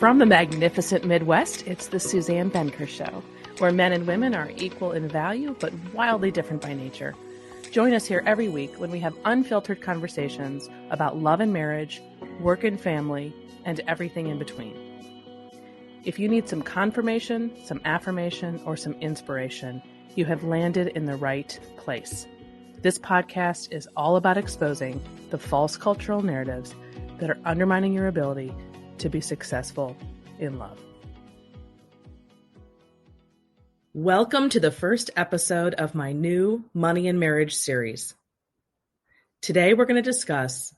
From the magnificent Midwest, it's the Suzanne Venker Show, where men and women are equal in value, but wildly different by nature. Join us here every week when we have unfiltered conversations about love and marriage, work and family, and everything in between. If you need some confirmation, some affirmation, or some inspiration, you have landed in the right place. This podcast is all about exposing the false cultural narratives that are undermining your ability to be successful in love. Welcome to the first episode of my new Money and Marriage series. Today we're going to discuss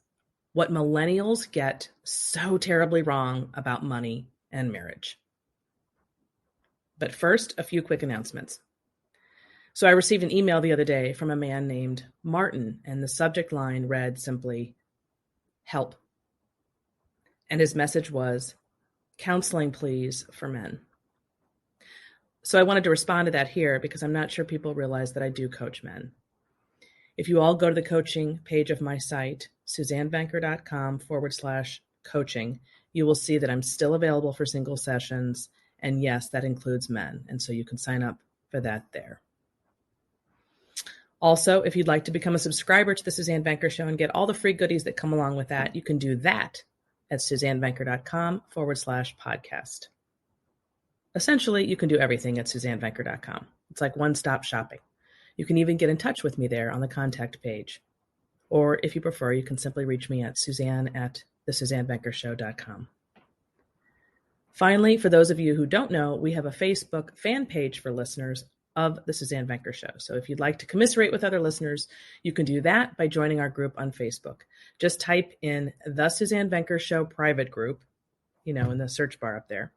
what millennials get so terribly wrong about money and marriage. But first, a few quick announcements. So I received an email the other day from a man named Martin, and the subject line read simply, "Help." And his message was, "Counseling, please, for men." So I wanted to respond to that here because I'm not sure people realize that I do coach men. If you all go to the coaching page of my site, suzannevenker.com/coaching, you will see that I'm still available for single sessions. And yes, that includes men. And so you can sign up for that there. Also, if you'd like to become a subscriber to the Suzanne Venker Show and get all the free goodies that come along with that, you can do that at suzannevenker.com/podcast. Essentially, you can do everything at suzannevenker.com. It's like one-stop shopping. You can even get in touch with me there on the contact page. Or if you prefer, you can simply reach me at suzanne@thesuzannevenkershow.com. Finally, for those of you who don't know, we have a Facebook fan page for listeners of the Suzanne Venker Show. So if you'd like to commiserate with other listeners, you can do that by joining our group on Facebook. Just type in the Suzanne Venker Show private group, in the search bar up there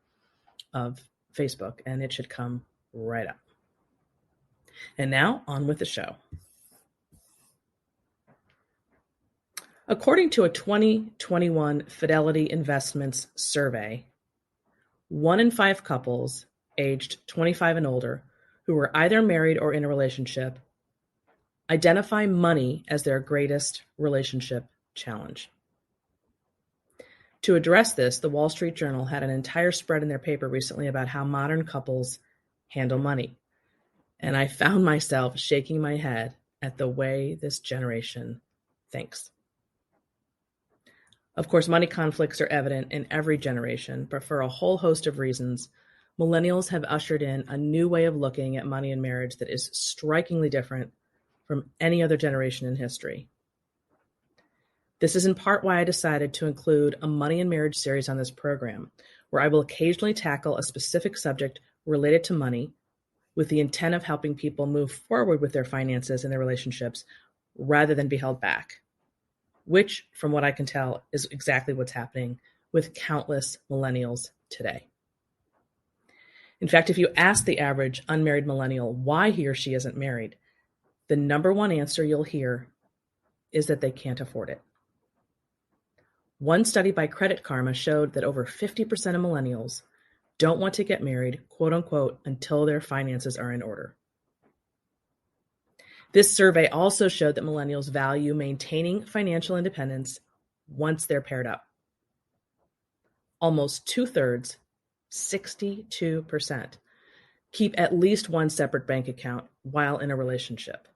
of Facebook, and it should come right up. And now on with the show. According to a 2021 Fidelity Investments Survey, 1 in 5 couples aged 25 and older who were either married or in a relationship identify money as their greatest relationship challenge. To address this, the Wall Street Journal had an entire spread in their paper recently about how modern couples handle money. And I found myself shaking my head at the way this generation thinks. Of course, money conflicts are evident in every generation, but for a whole host of reasons, millennials have ushered in a new way of looking at money and marriage that is strikingly different from any other generation in history. This is in part why I decided to include a money and marriage series on this program, where I will occasionally tackle a specific subject related to money with the intent of helping people move forward with their finances and their relationships rather than be held back, which, from what I can tell, is exactly what's happening with countless millennials today. In fact, if you ask the average unmarried millennial why he or she isn't married, the number one answer you'll hear is that they can't afford it. One study by Credit Karma showed that over 50% of millennials don't want to get married, quote unquote, until their finances are in order. This survey also showed that millennials value maintaining financial independence once they're paired up. Almost 2/3, 62%, keep at least one separate bank account while in a relationship,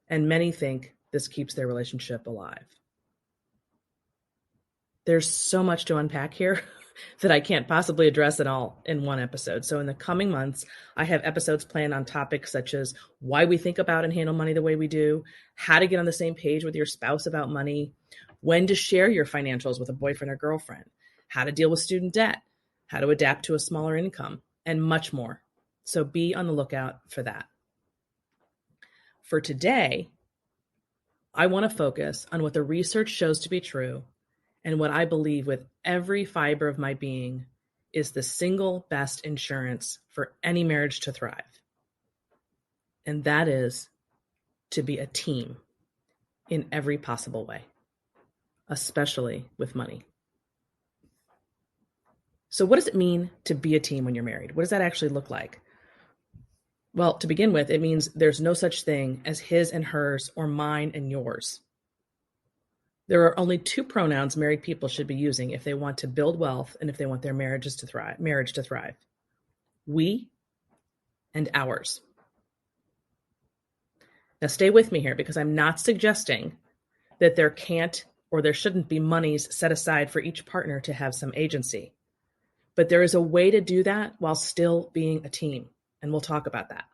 and many think this keeps their relationship alive. There's so much to unpack here that I can't possibly address it all in one episode. So in the coming months, I have episodes planned on topics such as why we think about and handle money the way we do, how to get on the same page with your spouse about money, when to share your financials with a boyfriend or girlfriend, how to deal with student debt, how to adapt to a smaller income, and much more. So be on the lookout for that. For today, I want to focus on what the research shows to be true and what I believe with every fiber of my being is the single best insurance for any marriage to thrive. And that is to be a team in every possible way, especially with money. So what does it mean to be a team when you're married? What does that actually look like? Well, to begin with, it means there's no such thing as his and hers or mine and yours. There are only two pronouns married people should be using if they want to build wealth and if they want their marriage to thrive. We and ours. Now stay with me here, because I'm not suggesting that there can't or there shouldn't be monies set aside for each partner to have some agency. But there is a way to do that while still being a team, and we'll talk about that.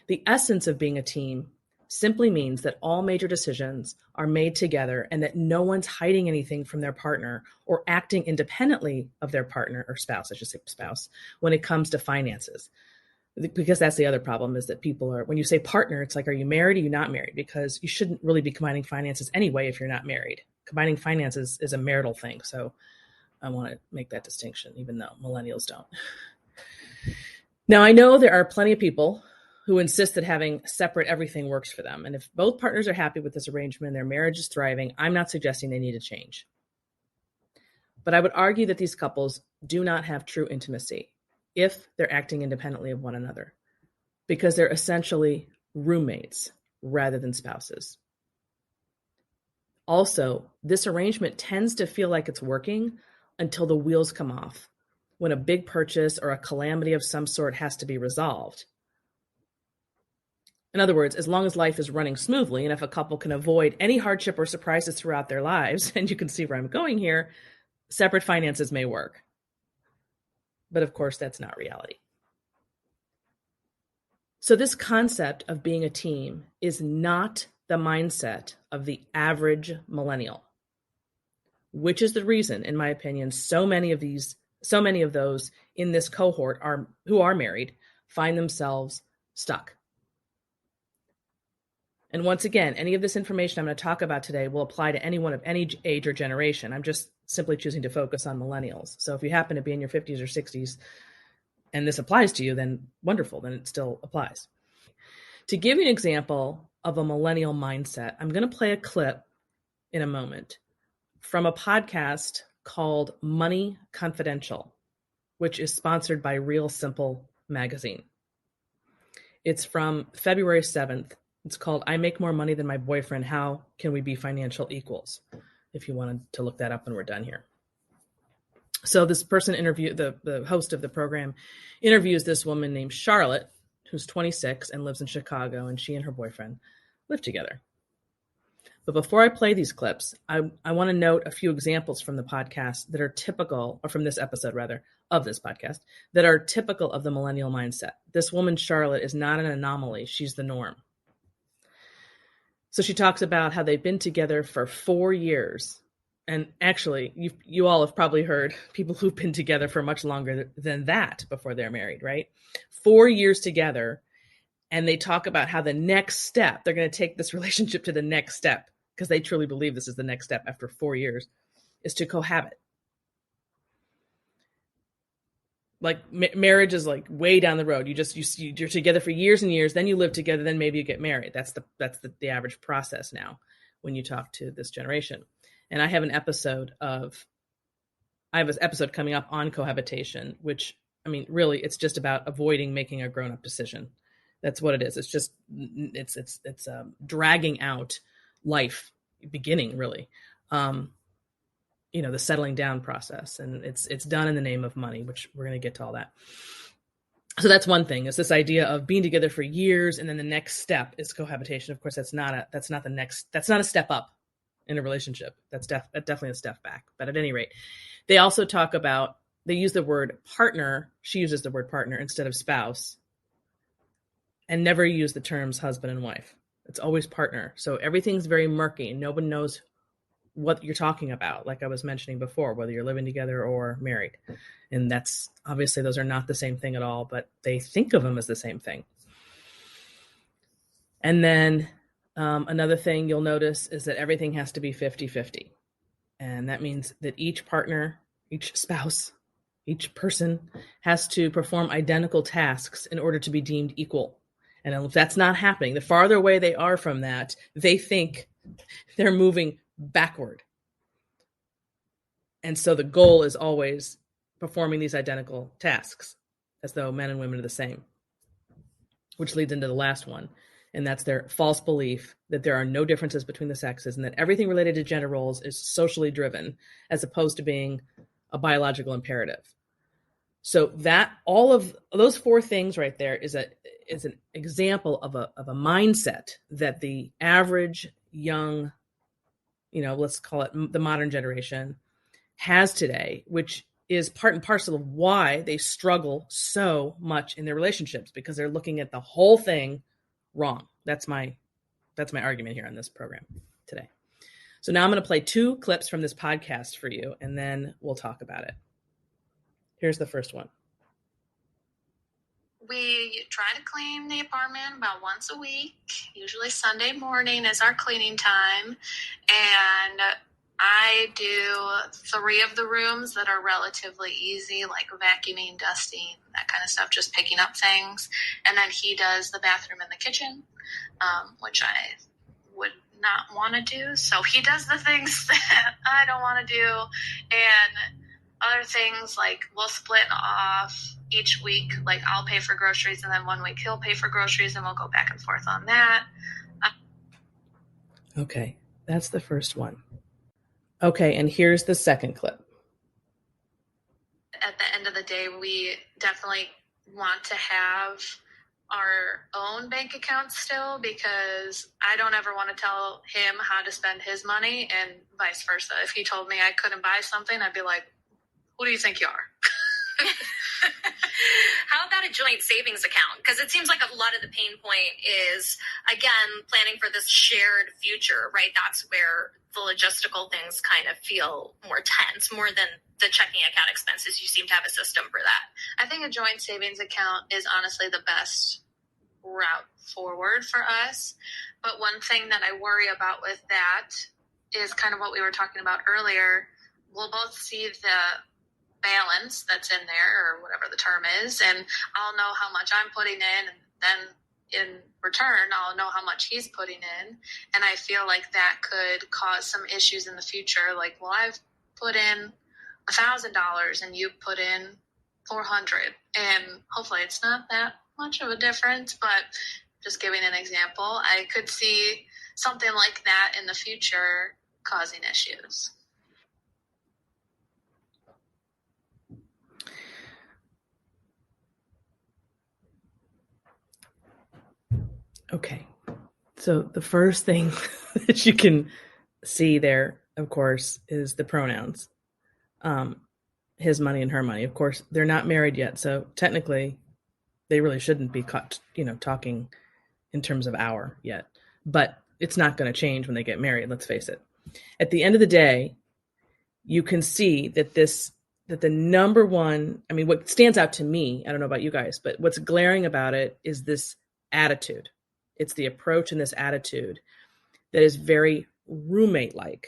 The essence of being a team simply means that all major decisions are made together and that no one's hiding anything from their partner or acting independently of their partner or spouse, I should say spouse, when it comes to finances. Because that's the other problem, is that people are, when you say partner, it's like, are you married or are you not married? Because you shouldn't really be combining finances anyway if you're not married. Combining finances is a marital thing. So I want to make that distinction, even though millennials don't. Now, I know there are plenty of people who insist that having separate everything works for them. And if both partners are happy with this arrangement, their marriage is thriving, I'm not suggesting they need to change. But I would argue that these couples do not have true intimacy if they're acting independently of one another, because they're essentially roommates rather than spouses. Also, this arrangement tends to feel like it's working until the wheels come off, when a big purchase or a calamity of some sort has to be resolved. In other words, as long as life is running smoothly, and if a couple can avoid any hardship or surprises throughout their lives, and you can see where I'm going here, separate finances may work. But of course, that's not reality. So this concept of being a team is not the mindset of the average millennial, which is the reason, in my opinion, so many of those in this cohort who are married find themselves stuck. And once again, any of this information I'm going to talk about today will apply to anyone of any age or generation. I'm just simply choosing to focus on millennials. So if you happen to be in your 50s or 60s and this applies to you, then wonderful, then it still applies. To give you an example of a millennial mindset, I'm going to play a clip in a moment from a podcast called Money Confidential, which is sponsored by Real Simple magazine. It's from February 7th. It's called I Make More Money Than My Boyfriend. How Can We Be Financial Equals? If you wanted to look that up when we're done here. So this person the host of the program interviews this woman named Charlotte, who's 26 and lives in Chicago, and she and her boyfriend live together. But before I play these clips, I want to note a few examples from the podcast that are typical, or from this episode rather, of this podcast, that are typical of the millennial mindset. This woman, Charlotte, is not an anomaly. She's the norm. So she talks about how they've been together for 4 years. And actually, you all have probably heard people who've been together for much longer than that before they're married, right? 4 years together. And they talk about how the next step, they're going to take this relationship to the next step, because they truly believe this is the next step after 4 years, is to cohabit. Like marriage is like way down the road. You're together for years and years, then you live together, then maybe you get married. That's the average process now when you talk to this generation. And I have an episode coming up on cohabitation, which, I mean, really, it's just about avoiding making a grown-up decision. That's what it is. It's just it's dragging out life beginning, really. The settling down process, and it's done in the name of money, which we're going to get to all that. So that's one thing, is this idea of being together for years, and then the next step is cohabitation. Of course, that's not a step up in a relationship. That's definitely a step back. But at any rate, they also talk about, they use the word partner. She uses the word partner instead of spouse, and never use the terms husband and wife. It's always partner. So everything's very murky, and no one knows what you're talking about, like I was mentioning before, whether you're living together or married. And that's obviously, those are not the same thing at all, but they think of them as the same thing. And then another thing you'll notice is that everything has to be 50-50. And that means that each partner, each spouse, each person has to perform identical tasks in order to be deemed equal. And if that's not happening, the farther away they are from that, they think they're moving backward. And so the goal is always performing these identical tasks as though men and women are the same, which leads into the last one, And that's their false belief that there are no differences between the sexes and that everything related to gender roles is socially driven as opposed to being a biological imperative. So that all of those four things right there is an example of a mindset that the average young, let's call it the modern generation, has today, which is part and parcel of why they struggle so much in their relationships, because they're looking at the whole thing wrong. That's my argument here on this program today. So now I'm going to play 2 clips from this podcast for you, and then we'll talk about it. Here's the first one. We try to clean the apartment about once a week. Usually Sunday morning is our cleaning time. And I do 3 of the rooms that are relatively easy, like vacuuming, dusting, that kind of stuff, just picking up things. And then he does the bathroom and the kitchen, which I would not want to do. So he does the things that I don't want to do. And other things, like we'll split off each week. Like I'll pay for groceries, and then one week he'll pay for groceries, and we'll go back and forth on that. Okay, that's the first one. Okay, and here's the second clip. At the end of the day, we definitely want to have our own bank account still, because I don't ever want to tell him how to spend his money, and vice versa. If he told me I couldn't buy something, I'd be like, who do you think you are? How about a joint savings account? Because it seems like a lot of the pain point is, again, planning for this shared future, right? That's where the logistical things kind of feel more tense, more than the checking account expenses. You seem to have a system for that. I think a joint savings account is honestly the best route forward for us. But one thing that I worry about with that is kind of what we were talking about earlier. We'll both see the balance that's in there, or whatever the term is, and I'll know how much I'm putting in, and then in return I'll know how much he's putting in, and I feel like that could cause some issues in the future. Like, well, I've put in $1,000 and you put in 400, and hopefully it's not that much of a difference, but just giving an example, I could see something like that in the future causing issues. Okay, so the first thing that you can see there, of course, is the pronouns. His money and her money. Of course, they're not married yet, so technically they really shouldn't be caught, talking in terms of our yet. But it's not going to change when they get married, let's face it. At the end of the day, you can see that the number one, what stands out to me, I don't know about you guys, but what's glaring about it is this attitude. It's the approach and this attitude that is very roommate-like.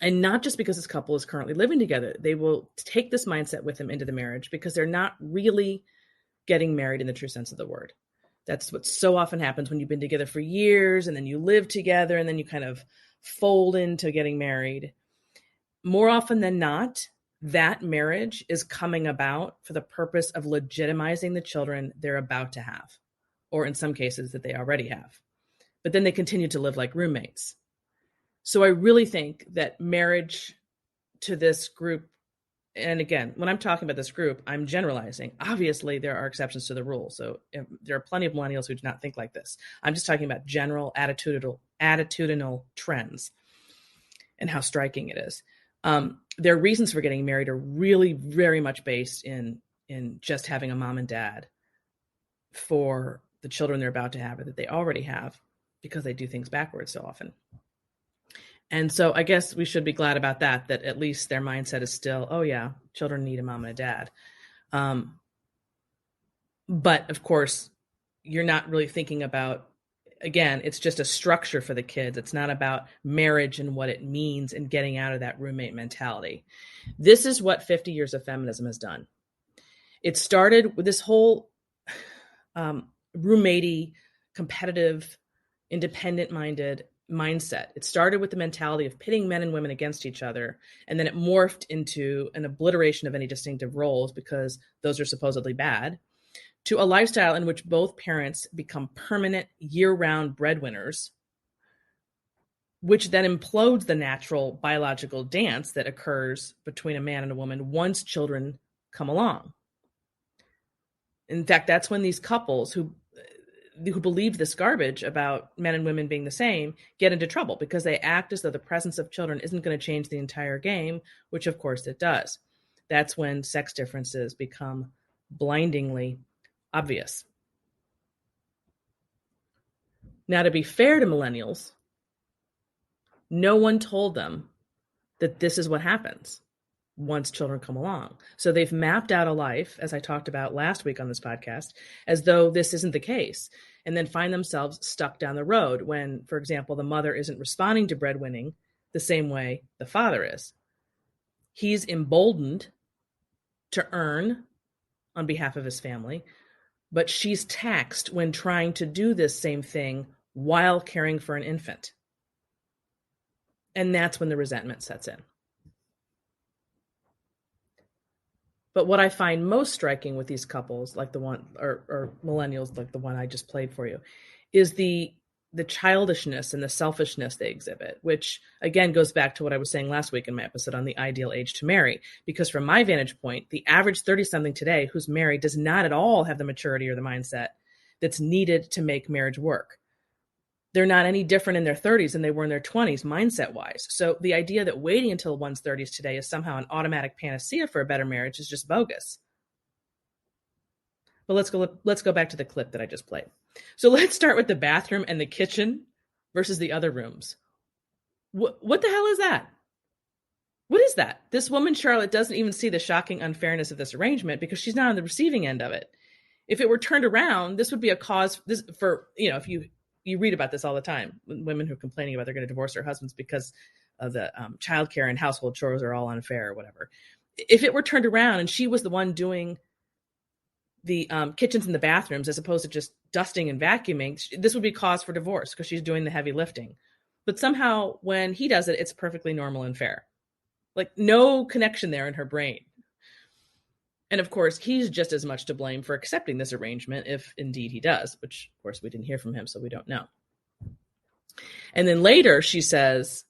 And not just because this couple is currently living together. They will take this mindset with them into the marriage because they're not really getting married in the true sense of the word. That's what so often happens when you've been together for years and then you live together and then you kind of fold into getting married. More often than not, that marriage is coming about for the purpose of legitimizing the children they're about to have, or in some cases that they already have. But then they continue to live like roommates. So I really think that marriage to this group, and again, when I'm talking about this group, I'm generalizing. Obviously, there are exceptions to the rule. So there are plenty of millennials who do not think like this. I'm just talking about general attitudinal trends and how striking it is. Their reasons for getting married are really very much based in just having a mom and dad for the children they're about to have or that they already have, because they do things backwards so often. And so I guess we should be glad about that at least their mindset is still, oh yeah, children need a mom and a dad. But of course, you're not really thinking about, again, it's just a structure for the kids. It's not about marriage and what it means and getting out of that roommate mentality. This is what 50 years of feminism has done. It started with this whole roommatey, competitive, independent-minded mindset. It started with the mentality of pitting men and women against each other, and then it morphed into an obliteration of any distinctive roles because those are supposedly bad, to a lifestyle in which both parents become permanent year-round breadwinners, which then implodes the natural biological dance that occurs between a man and a woman once children come along. In fact, that's when these couples who believe this garbage about men and women being the same get into trouble, because they act as though the presence of children isn't going to change the entire game, which of course it does. That's when sex differences become blindingly obvious. Now, to be fair to millennials, no one told them that this is what happens once children come along. So they've mapped out a life, as I talked about last week on this podcast, as though this isn't the case, and then find themselves stuck down the road when, for example, the mother isn't responding to breadwinning the same way the father is. He's emboldened to earn on behalf of his family, but she's taxed when trying to do this same thing while caring for an infant. And that's when the resentment sets in. But what I find most striking with these couples, like the one, or millennials, like the one I just played for you, is the childishness and the selfishness they exhibit, which again goes back to what I was saying last week in my episode on the ideal age to marry. Because from my vantage point, the average 30-something today who's married does not at all have the maturity or the mindset that's needed to make marriage work. They're not any different in their 30s than they were in their 20s, mindset-wise. So the idea that waiting until one's 30s today is somehow an automatic panacea for a better marriage is just bogus. But let's go back to the clip that I just played. So let's start with the bathroom and the kitchen versus the other rooms. What the hell is that? What is that? This woman, Charlotte, doesn't even see the shocking unfairness of this arrangement because she's not on the receiving end of it. If it were turned around, this would be a cause for, if you read about this all the time, women who are complaining about they're going to divorce their husbands because of the childcare and household chores are all unfair or whatever. If it were turned around and she was the one doing the kitchens and the bathrooms as opposed to just dusting and vacuuming, this would be cause for divorce because she's doing the heavy lifting. But somehow when he does it, it's perfectly normal and fair. Like no connection there in her brain. And of course, he's just as much to blame for accepting this arrangement, if indeed he does, which of course we didn't hear from him, so we don't know. And then later she says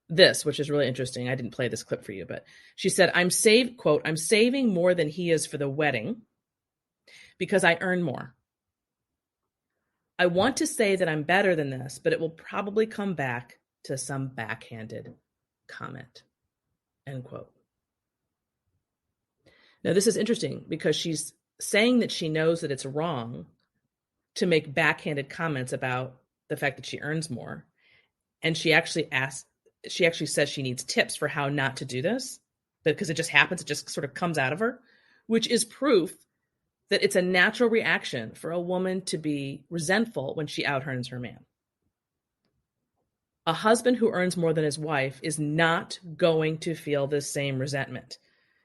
this, which is really interesting. I didn't play this clip for you, but she said, I'm saving more than he is for the wedding because I earn more. I want to say that I'm better than this, but it will probably come back to some backhanded comment, end quote. Now, this is interesting because she's saying that she knows that it's wrong to make backhanded comments about the fact that she earns more. And she actually says she needs tips for how not to do this because it just happens. It just sort of comes out of her, which is proof that it's a natural reaction for a woman to be resentful when she out-earns her man. A husband who earns more than his wife is not going to feel this same resentment.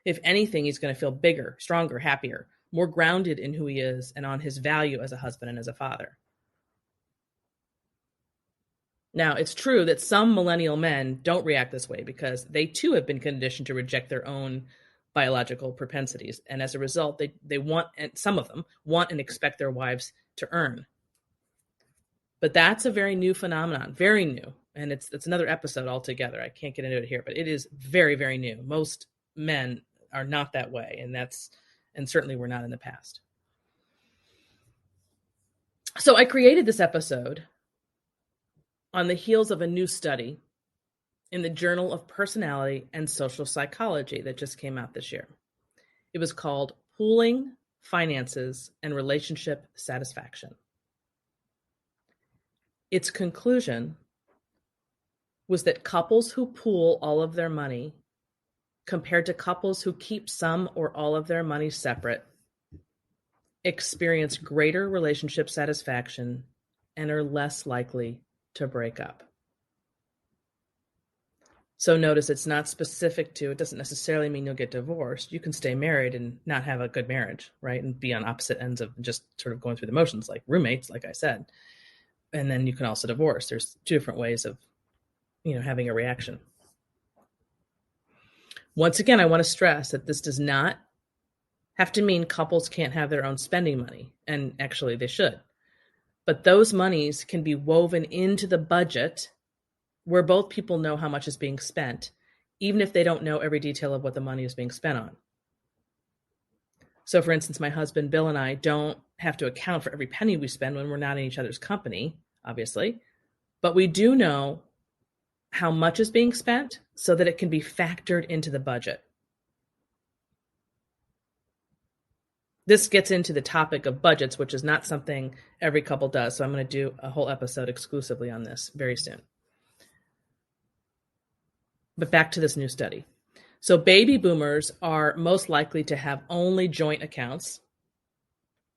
If anything, he's going to feel bigger, stronger, happier, more grounded in who he is and on his value as a husband and as a father. Now, it's true that some millennial men don't react this way because they too have been conditioned to reject their own biological propensities. And as a result, they want, and some of them want and expect their wives to earn. But that's a very new phenomenon, very new. And it's another episode altogether. I can't get into it here, but it is very, very new. Most men are not that way, and certainly we're not in the past. So I created this episode on the heels of a new study in the Journal of Personality and Social Psychology that just came out this year. It was called Pooling, Finances, and Relationship Satisfaction. Its conclusion was that couples who pool all of their money compared to couples who keep some or all of their money separate experience greater relationship satisfaction and are less likely to break up. So notice it's not specific to, it doesn't necessarily mean you'll get divorced. You can stay married and not have a good marriage, right? And be on opposite ends of just sort of going through the motions like roommates, like I said. And then you can also divorce. There's two different ways of, having a reaction. Once again, I want to stress that this does not have to mean couples can't have their own spending money, and actually they should. But those monies can be woven into the budget where both people know how much is being spent, even if they don't know every detail of what the money is being spent on. So for instance, my husband, Bill, and I don't have to account for every penny we spend when we're not in each other's company, obviously, but we do know how much is being spent so that it can be factored into the budget. This gets into the topic of budgets, which is not something every couple does. So I'm going to do a whole episode exclusively on this very soon. But back to this new study. So baby boomers are most likely to have only joint accounts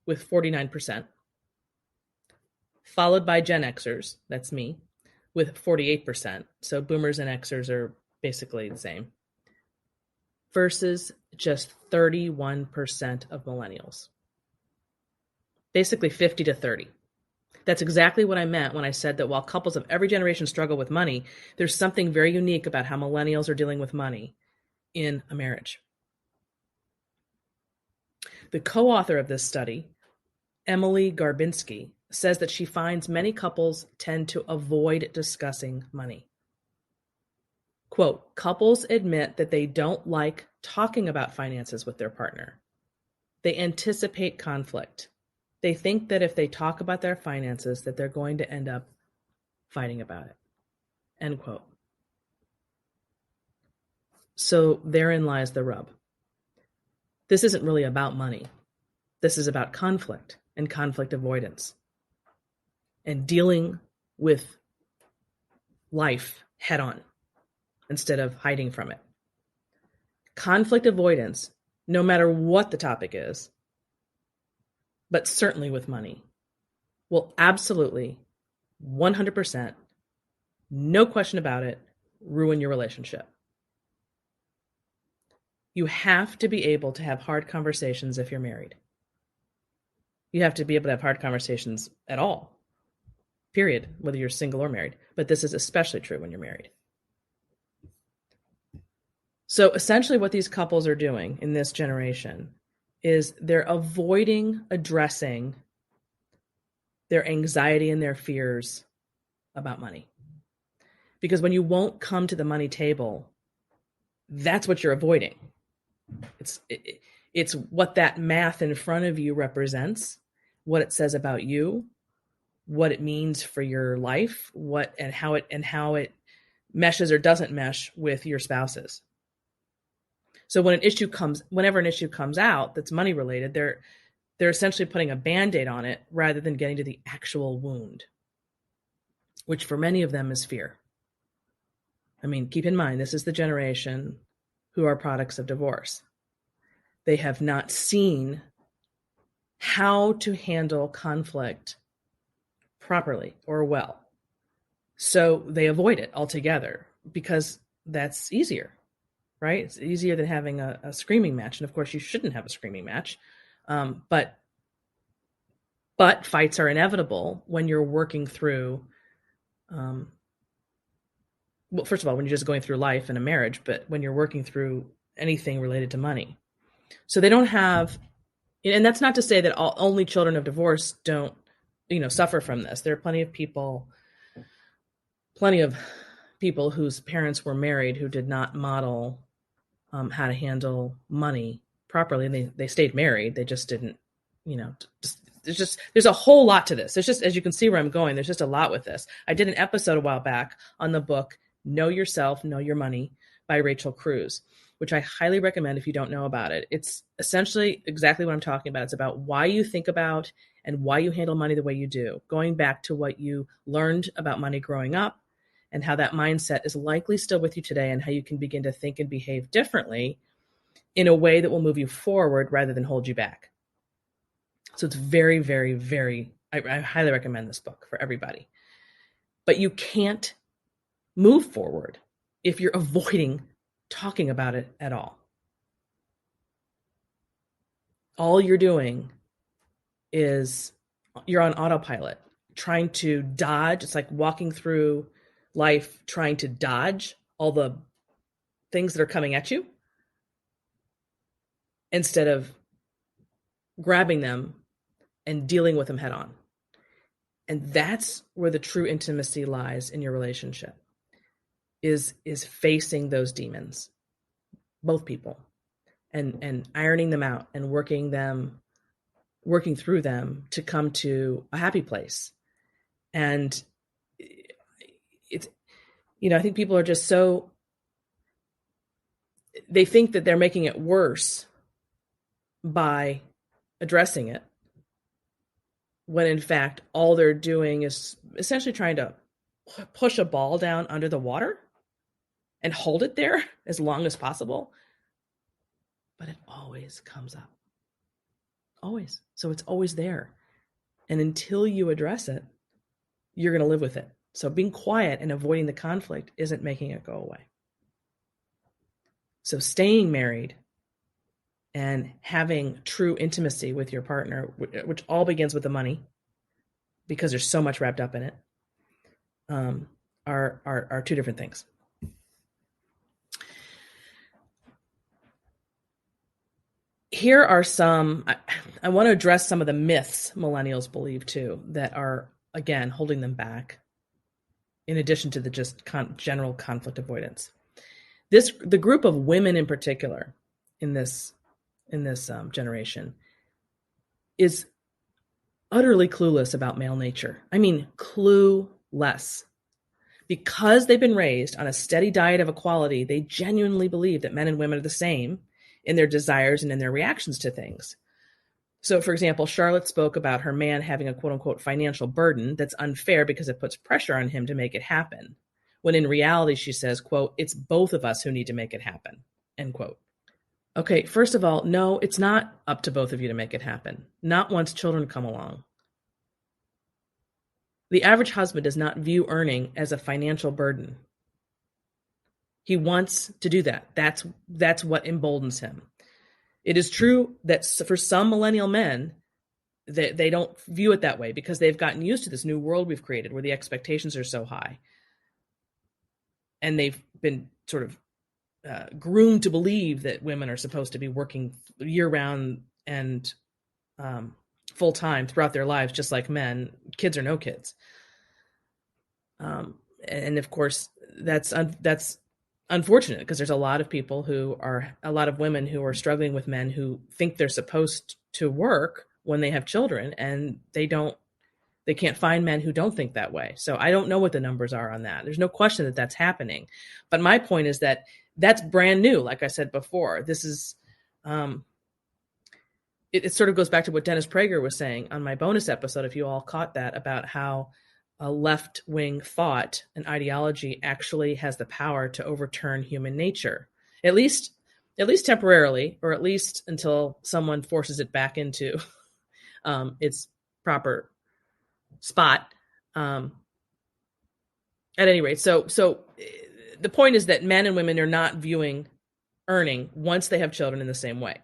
with 49%, followed by Gen Xers, that's me, with 48%. So boomers and Xers are basically the same, versus just 31% of millennials. Basically 50 to 30. That's exactly what I meant when I said that while couples of every generation struggle with money, there's something very unique about how millennials are dealing with money in a marriage. The co-author of this study, Emily Garbinsky, says that she finds many couples tend to avoid discussing money. Quote, couples admit that they don't like talking about finances with their partner. They anticipate conflict. They think that if they talk about their finances, that they're going to end up fighting about it. End quote. So therein lies the rub. This isn't really about money. This is about conflict and conflict avoidance and dealing with life head on instead of hiding from it. Conflict avoidance, no matter what the topic is, but certainly with money, will absolutely, 100%, no question about it, ruin your relationship. You have to be able to have hard conversations if you're married. You have to be able to have hard conversations at all, period, whether you're single or married. But this is especially true when you're married. So essentially what these couples are doing in this generation is they're avoiding addressing their anxiety and their fears about money. Because when you won't come to the money table, that's what you're avoiding. It's what that math in front of you represents, what it says about you, what it means for your life, how it meshes or doesn't mesh with your spouses. So whenever an issue comes out that's money related, they're essentially putting a Band-Aid on it rather than getting to the actual wound, which for many of them is fear. I mean, keep in mind, this is the generation who are products of divorce. They have not seen how to handle conflict properly or well. So they avoid it altogether because that's easier, right? It's easier than having a screaming match. And of course, you shouldn't have a screaming match. But fights are inevitable when you're working through, well, first of all, when you're just going through life in a marriage, but when you're working through anything related to money. So they don't have, and that's not to say that only children of divorce don't, suffer from this. There are plenty of people whose parents were married who did not model how to handle money properly. And they stayed married. They just didn't, there's a whole lot to this. There's just, as you can see where I'm going, there's just a lot with this. I did an episode a while back on the book, Know Yourself, Know Your Money by Rachel Cruz, which I highly recommend if you don't know about it. It's essentially exactly what I'm talking about. It's about why you think about and why you handle money the way you do, going back to what you learned about money growing up and how that mindset is likely still with you today and how you can begin to think and behave differently in a way that will move you forward rather than hold you back. So it's very, very, very, I highly recommend this book for everybody. But you can't move forward if you're avoiding talking about it at all. All you're doing is you're on autopilot, trying to dodge. It's like walking through life, trying to dodge all the things that are coming at you instead of grabbing them and dealing with them head on. And that's where the true intimacy lies in your relationship, is facing those demons, both people, and ironing them out and working through them to come to a happy place. And it's, I think people are just they think that they're making it worse by addressing it, when in fact, all they're doing is essentially trying to push a ball down under the water and hold it there as long as possible. But it always comes up. Always. So it's always there. And until you address it, you're going to live with it. So being quiet and avoiding the conflict isn't making it go away. So staying married and having true intimacy with your partner, which all begins with the money, because there's so much wrapped up in it, are two different things. Here are some, I want to address some of the myths millennials believe too, that are, again, holding them back, in addition to the just general conflict avoidance. The group of women in particular in this generation is utterly clueless about male nature. I mean, clueless. Because they've been raised on a steady diet of equality, they genuinely believe that men and women are the same in their desires and in their reactions to things. So, for example, Charlotte spoke about her man having a quote-unquote financial burden that's unfair because it puts pressure on him to make it happen, when in reality, she says, quote, "It's both of us who need to make it happen," end quote. Okay, first of all, no, it's not up to both of you to make it happen. Not once children come along. The average husband does not view earning as a financial burden. He wants to do that. That's what emboldens him. It is true that for some millennial men, they don't view it that way because they've gotten used to this new world we've created where the expectations are so high. And they've been sort of groomed to believe that women are supposed to be working year-round and full-time throughout their lives, just like men, kids or no kids. And of course, that's unfortunate, because there's a lot of women who are struggling with men who think they're supposed to work when they have children, and they can't find men who don't think that way. So I don't know what the numbers are on that. There's no question that that's happening. But my point is that that's brand new. Like I said before, this is, it sort of goes back to what Dennis Prager was saying on my bonus episode, if you all caught that, about how a left-wing thought and ideology actually has the power to overturn human nature, at least temporarily, or at least until someone forces it back into its proper spot. At any rate, so the point is that men and women are not viewing earning once they have children in the same way.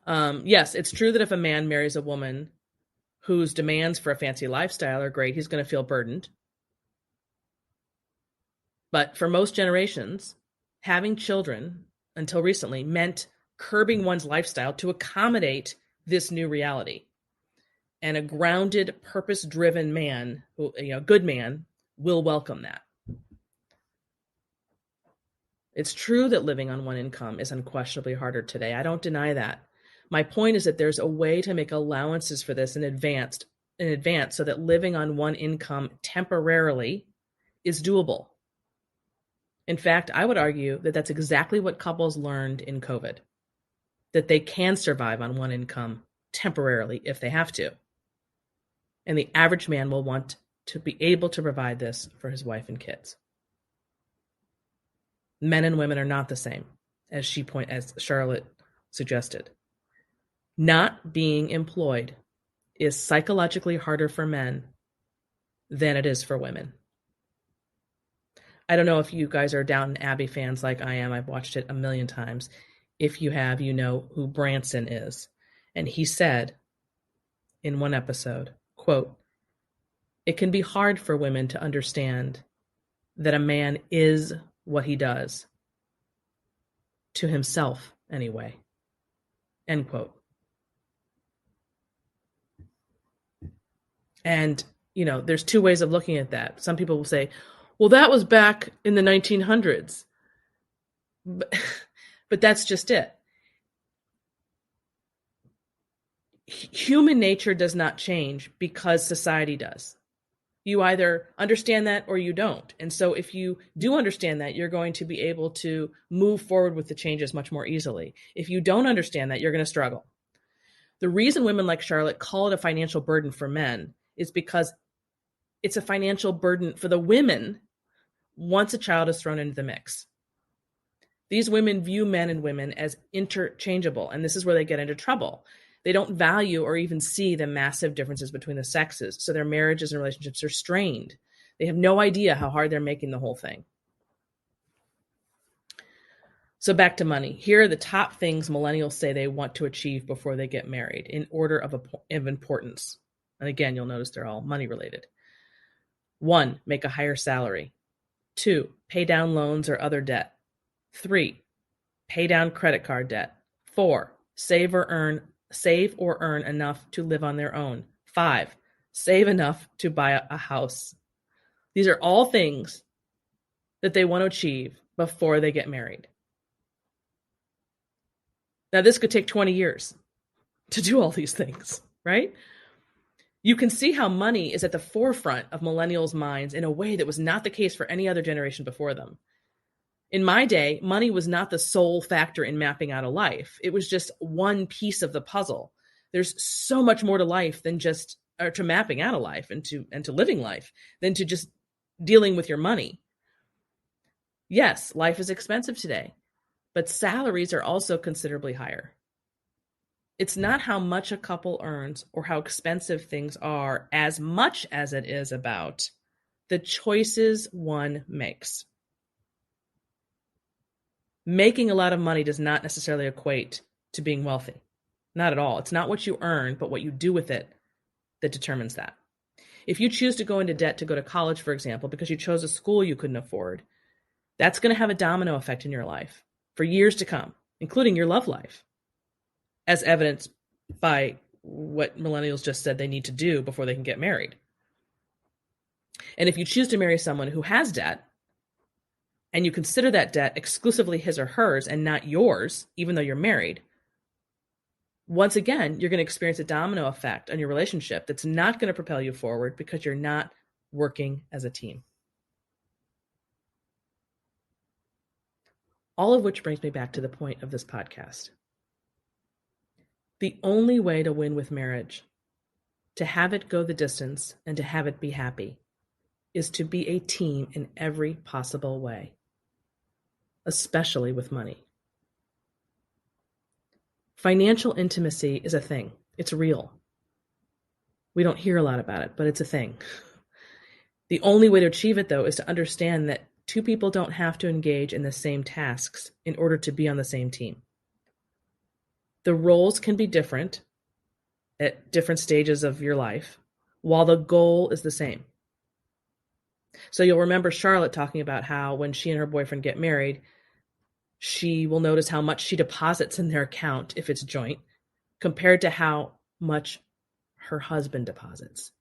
Yes, it's true that if a man marries a woman whose demands for a fancy lifestyle are great, he's going to feel burdened. But for most generations, having children until recently meant curbing one's lifestyle to accommodate this new reality. And a grounded, purpose-driven man, good man, will welcome that. It's true that living on one income is unquestionably harder today. I don't deny that. My point is that there's a way to make allowances for this in advance so that living on one income temporarily is doable. In fact, I would argue that that's exactly what couples learned in COVID, that they can survive on one income temporarily if they have to. And the average man will want to be able to provide this for his wife and kids. Men and women are not the same, as Charlotte suggested. Not being employed is psychologically harder for men than it is for women. I don't know if you guys are Downton Abbey fans like I am. I've watched it a million times. If you have, you know who Branson is. And he said in one episode, quote, "It can be hard for women to understand that a man is what he does, to himself anyway," end quote. And, there's two ways of looking at that. Some people will say, well, that was back in the 1900s. But that's just it. Human nature does not change because society does. You either understand that or you don't. And so if you do understand that, you're going to be able to move forward with the changes much more easily. If you don't understand that, you're going to struggle. The reason women like Charlotte call it a financial burden for men is because it's a financial burden for the women once a child is thrown into the mix. These women view men and women as interchangeable, and this is where they get into trouble. They don't value or even see the massive differences between the sexes, so their marriages and relationships are strained. They have no idea how hard they're making the whole thing. So back to money. Here are the top things millennials say they want to achieve before they get married in order of importance. And again, you'll notice they're all money related. 1, make a higher salary. 2, pay down loans or other debt. 3, pay down credit card debt. 4, save or earn enough to live on their own. 5, save enough to buy a house. These are all things that they want to achieve before they get married. Now, this could take 20 years to do all these things, right? You can see how money is at the forefront of millennials' minds in a way that was not the case for any other generation before them. In my day, money was not the sole factor in mapping out a life. It was just one piece of the puzzle. There's so much more to life than just, or to mapping out a life and to living life than to just dealing with your money. Yes, life is expensive today, but salaries are also considerably higher. It's not how much a couple earns or how expensive things are as much as it is about the choices one makes. Making a lot of money does not necessarily equate to being wealthy. Not at all. It's not what you earn, but what you do with it that determines that. If you choose to go into debt to go to college, for example, because you chose a school you couldn't afford, that's going to have a domino effect in your life for years to come, including your love life, as evidenced by what millennials just said they need to do before they can get married. And if you choose to marry someone who has debt, and you consider that debt exclusively his or hers and not yours, even though you're married, once again, you're going to experience a domino effect on your relationship that's not going to propel you forward because you're not working as a team. All of which brings me back to the point of this podcast. The only way to win with marriage, to have it go the distance and to have it be happy, is to be a team in every possible way, especially with money. Financial intimacy is a thing. It's real. We don't hear a lot about it, but it's a thing. The only way to achieve it, though, is to understand that two people don't have to engage in the same tasks in order to be on the same team. The roles can be different at different stages of your life, while the goal is the same. So you'll remember Charlotte talking about how when she and her boyfriend get married, she will notice how much she deposits in their account if it's joint compared to how much her husband deposits.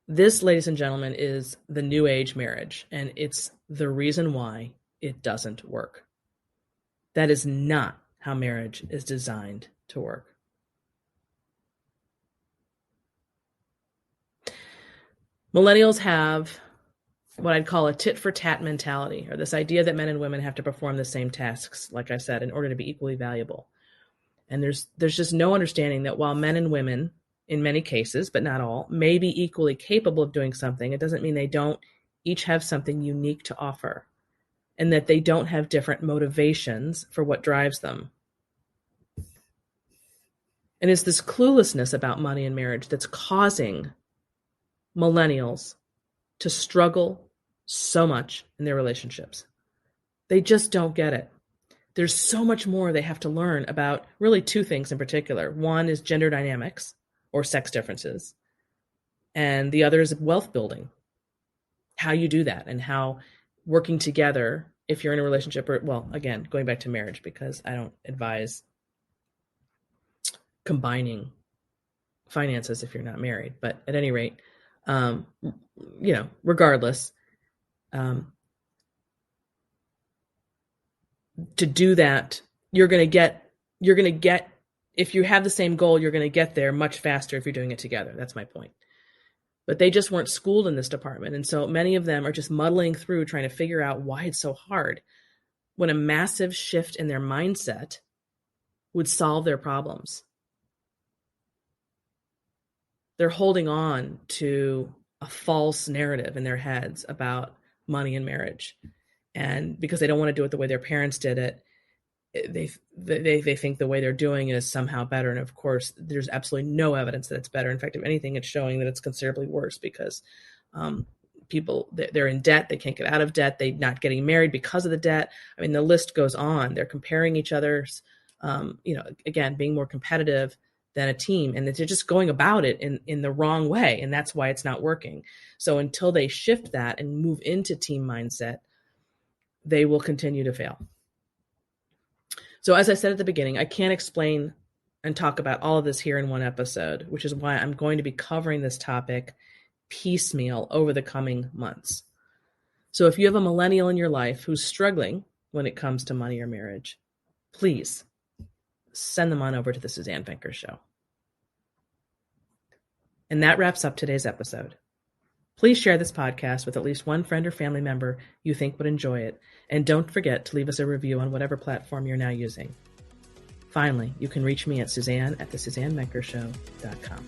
This, ladies and gentlemen, is the new age marriage, and it's the reason why it doesn't work. That is not how marriage is designed to work. Millennials have what I'd call a tit for tat mentality, or this idea that men and women have to perform the same tasks, like I said, in order to be equally valuable. And there's just no understanding that while men and women, in many cases, but not all, may be equally capable of doing something, it doesn't mean they don't each have something unique to offer, and that they don't have different motivations for what drives them. And it's this cluelessness about money and marriage that's causing millennials to struggle so much in their relationships. They just don't get it. There's so much more they have to learn about really two things in particular. One is gender dynamics or sex differences. And the other is wealth building, how you do that and how working together, if you're in a relationship or, well, again, going back to marriage, because I don't advise combining finances if you're not married. But at any rate, regardless, to do that, you're going to get, if you have the same goal, you're going to get there much faster if you're doing it together. That's my point. But they just weren't schooled in this department. And so many of them are just muddling through trying to figure out why it's so hard, when a massive shift in their mindset would solve their problems. They're holding on to a false narrative in their heads about money and marriage. And because they don't want to do it the way their parents did it, they think the way they're doing it is somehow better. And of course, there's absolutely no evidence that it's better. In fact, if anything, it's showing that it's considerably worse, because people, they're in debt. They can't get out of debt. They're not getting married because of the debt. I mean, the list goes on. They're comparing each other's, again, being more competitive than a team. And they're just going about it in the wrong way. And that's why it's not working. So until they shift that and move into team mindset, they will continue to fail. So as I said at the beginning, I can't explain and talk about all of this here in one episode, which is why I'm going to be covering this topic piecemeal over the coming months. So if you have a millennial in your life who's struggling when it comes to money or marriage, please send them on over to the Suzanne Venker Show. And that wraps up today's episode. Please share this podcast with at least one friend or family member you think would enjoy it. And don't forget to leave us a review on whatever platform you're now using. Finally, you can reach me at Suzanne@thesuzannevenkershow.com.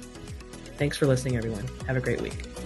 Thanks for listening, everyone. Have a great week.